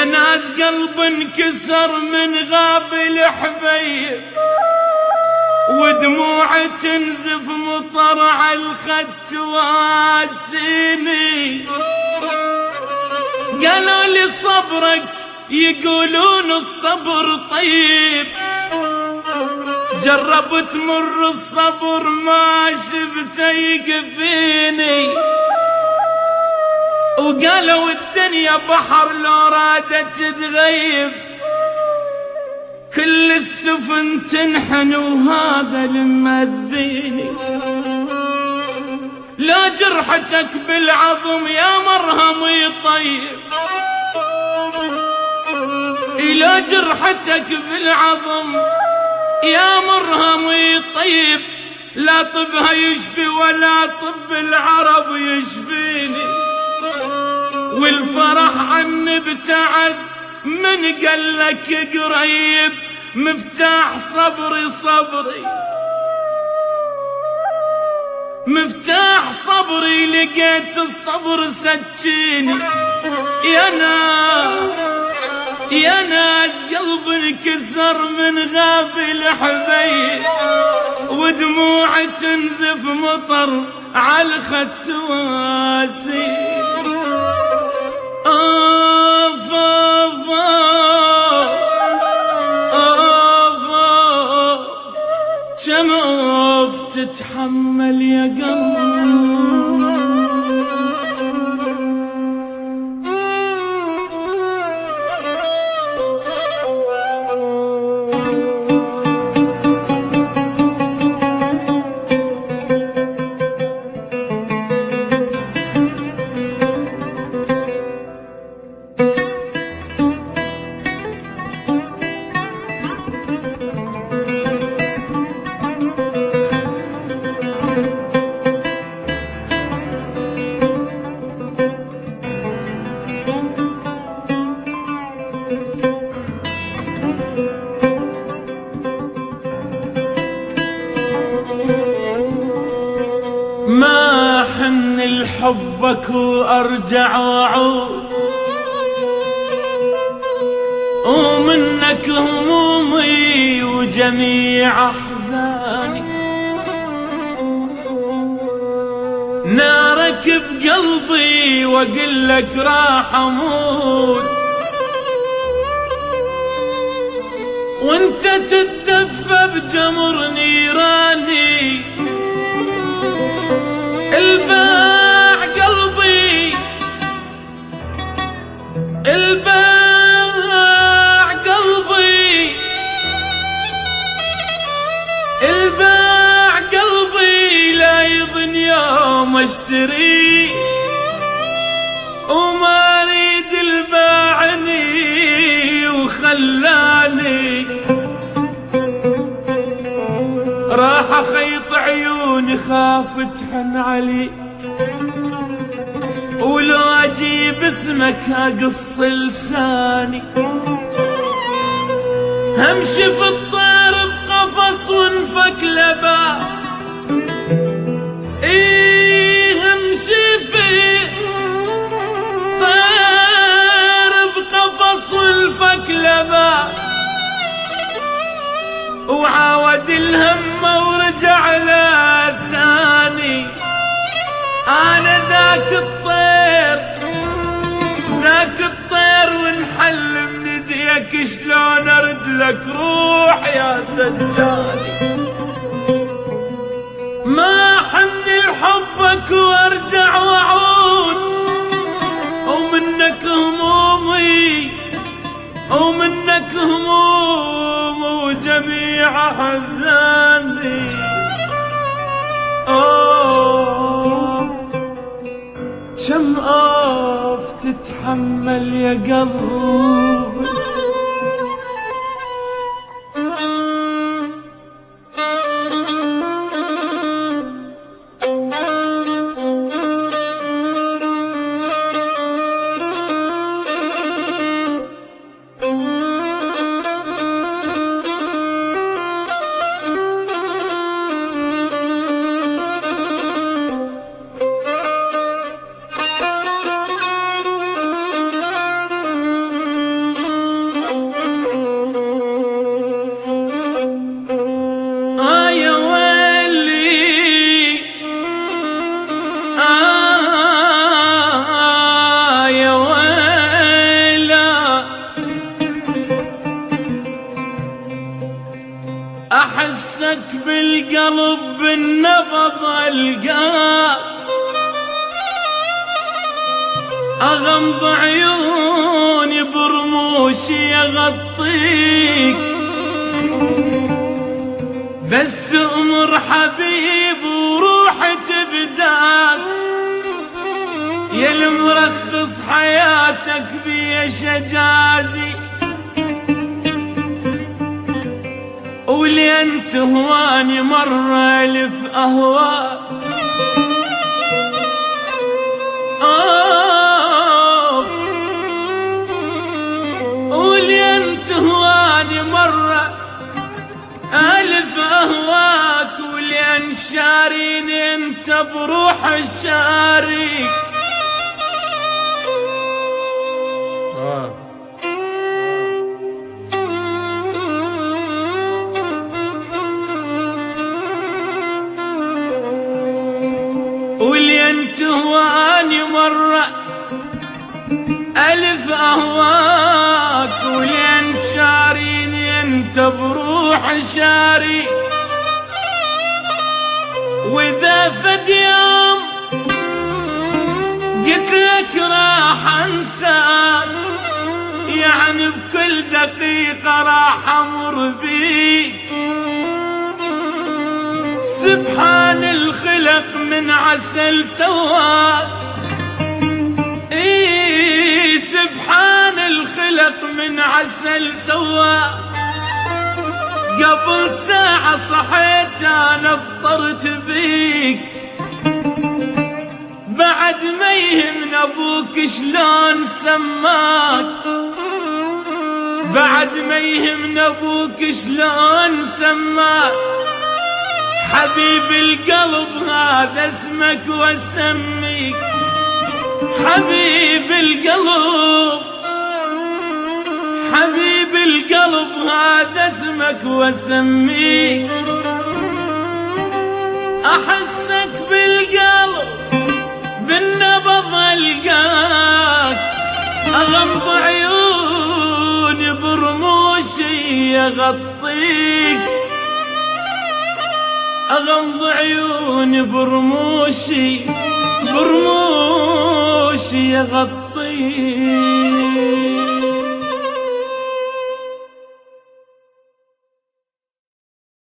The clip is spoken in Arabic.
يا ناس قلب انكسر من غاب الحبيب، ودموع تنزف مطر على الخد تواسيني. قالوا لي صبرك، يقولون الصبر طيب، جربت مر الصبر ما شفته يكفيني. وقالوا الدنيا بحر لو رادت تغيب، كل السفن تنحن وهذا المذيني. لا جرحتك بالعظم يا مرهم يطيب، لا جرحتك بالعظم يا مرهم يطيب، لا طبها يشفي ولا طب العرب يشفيني. والفرح عني ابتعد من قالك قريب، مفتاح صبري صبري، مفتاح صبري لقيت الصبر سكيني. يا ناس يا ناس قلب انكسر من غاب الحبيب، ودموع تنزف مطر على الخد تواسي. كم تتحمل يا قلب. ما حن لحبك وارجع واعود، ومنك همومي وجميع احزاني. نارك بقلبي واقلك راح اموت، وانت تتدفى بجمر نيراني. الباع قلبي الباع قلبي الباع قلبي لا يظن يوم اشتري، وما اريد الباعني وخلاني. راح اخيط عيوني خاف تحن عليك، ولو اجيب اسمك اقص لساني. همشي في الطير بقفص وانفك لباب، همشي في طير بقفص وانفك لباب. وعاود الهم ورجع له الثاني. انا ذاك الطير وانحل من ايديك، شلون ارد لك روح يا سجاني. ما حن لحبك وارجع واعود، ومنك همومي ومنك هموم وجميع حزاني. كم تتحمل يا قلبي. أحسك بالقلب بالنبض ألقاك، أغمض عيوني برموشي أغطيك، بس أمر حبيب وروحي تبداك، يا المرخص حياتك بيش أجازي، ولين تهواني مرة ألف أهواك. ولين تهواني مرة ألف أهواك، ولين شاريني انت بروح الشاريك. ولين تهواني مرة ألف أهواك، ولين شاريني انت بروح شاري. وإذا فد يوم قلت لك راح أنساك، يعني بكل دقيقة راح أمر بيك. سبحان الخلق من عسل سواك، سبحان الخلق من عسل سواك. قبل ساعة صحيت أنا فطرت بيك، بعد ما يهمن أبوك شلون سماك، بعد ما يهمن أبوك شلون سماك. حبيب القلب هذا اسمك واسميك، حبيب القلب، حبيب القلب هذا اسمك واسميك. أحسك بالقلب بالنبض ألقاك، أغمض عيوني برموشي أغطيك، أغمض عيوني برموشي أغطيك.